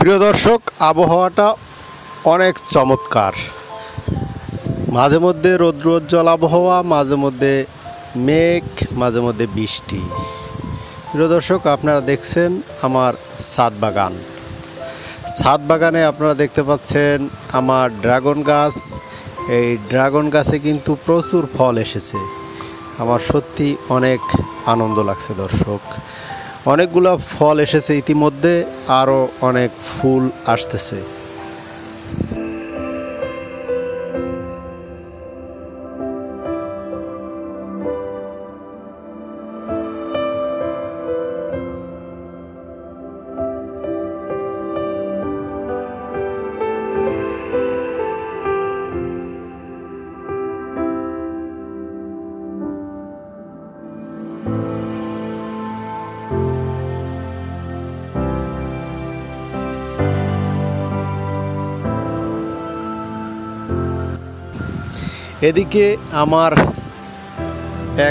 প্রিয় দর্শক, আবহাওয়াটা অনেক চমৎকার। মাঝে মধ্যে রৌদ্রোজ্জ্বল আবহাওয়া, মাঝে মধ্যে মেঘ, মাঝে মধ্যে বৃষ্টি। প্রিয় দর্শক, আপনারা দেখছেন আমার ছাদ বাগান। ছাদ বাগানে আপনারা দেখতে পাচ্ছেন আমার ড্রাগন গাছ। এই ড্রাগন গাছে কিন্তু প্রচুর ফল এসেছে। আমার সত্যি অনেক আনন্দ লাগছে দর্শক। অনেকগুলো ফল এসেছে ইতিমধ্যে, আরও অনেক ফুল আসতেছে। এদিকে আমার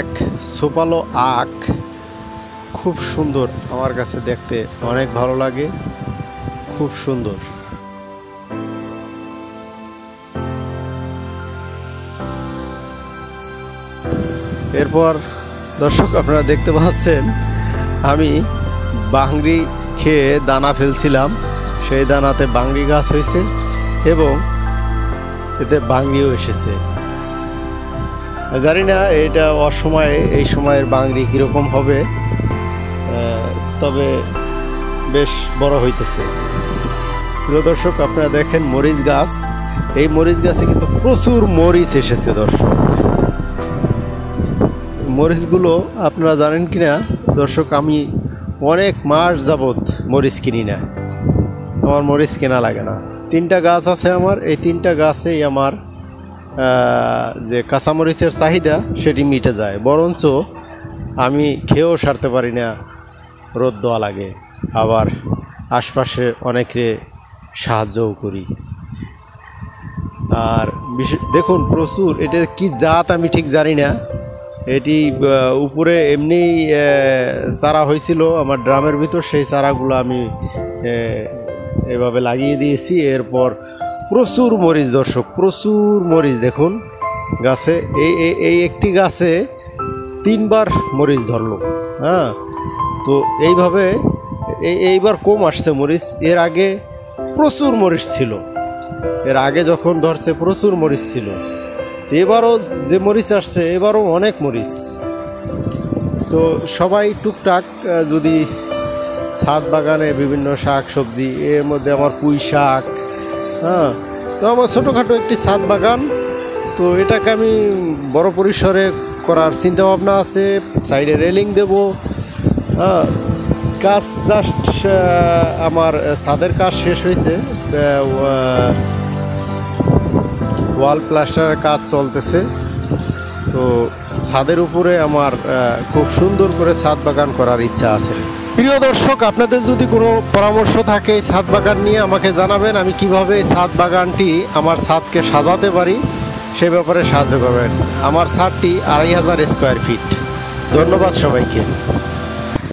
এক সোপালো আখ, খুব সুন্দর, আমার কাছে দেখতে অনেক ভালো লাগে, খুব সুন্দর। এরপর দর্শক, আপনারা দেখতে পাচ্ছেন আমি বাংরি খেয়ে দানা ফেলছিলাম, সেই দানাতে বাংরি গাছ হয়েছে এবং এতে বাংরিও এসেছে। জানি না এটা অসময়ে, এই সময়ের বাংরি কীরকম হবে, তবে বেশ বড় হইতেছে। প্রিয় দর্শক, আপনারা দেখেন মরিচ গাছ, এই মরিচ গাছে কিন্তু প্রচুর মরিচ এসেছে দর্শক। মরিচগুলো আপনারা জানেন কি না দর্শক, আমি অনেক মাস যাবৎ মরিচ কিনি না, আমার মরিচ কেনা লাগে না। 3টা গাছ আছে আমার, এই 3টা গাছেই আমার যে কাঁচামরিচের চাহিদা সেটি মিটে যায়, বরঞ্চ আমি খেয়েও সারতে পারি না, রোদ দেওয়া লাগে, আবার আশপাশে অনেকে সাহায্যও করি। আর দেখুন প্রচুর, এটা কি জাত আমি ঠিক জানি না, এটি উপরে এমনি চারা হয়েছিল আমার ড্রামের ভিতর, সেই চারাগুলো আমি এভাবে লাগিয়ে দিয়েছি। এরপর প্রচুর মরিচ দর্শক, প্রচুর মরিচ দেখুন গাছে। এই একটি গাছে 3বার মরিচ ধরলো। হ্যাঁ, তো এইভাবে এইবার কম আসছে মরিচ, এর আগে প্রচুর মরিচ ছিল, এর আগে যখন ধরছে প্রচুর মরিচ ছিল। এবারও যে মরিচ আসছে, এবারও অনেক মরিচ। তো সবাই টুকটাক যদি ছাদ বাগানে বিভিন্ন শাক সবজি, এর মধ্যে আমার পুঁই শাক, হ্যাঁ, তো আমার ছোটোখাটো একটি ছাদ বাগান, তো এটাকে আমি বড় পরিসরে করার চিন্তাভাবনা আছে। সাইডে রেলিং দেব, হ্যাঁ, কাজ জাস্ট আমার ছাদের কাজ শেষ হয়েছে, ওয়াল প্লাস্টারের কাজ চলতেছে। তো ছাদের উপরে আমার খুব সুন্দর করে ছাদ বাগান করার ইচ্ছা আছে। প্রিয় দর্শক, আপনাদের যদি কোনো পরামর্শ থাকে এই ছাদ বাগান নিয়ে আমাকে জানাবেন, আমি কিভাবে এই ছাদ বাগানটি আমার ছাদকে সাজাতে পারি সে ব্যাপারে সাহায্য করবেন। আমার ছাদটি 2500 স্কোয়ার ফিট। ধন্যবাদ সবাইকে।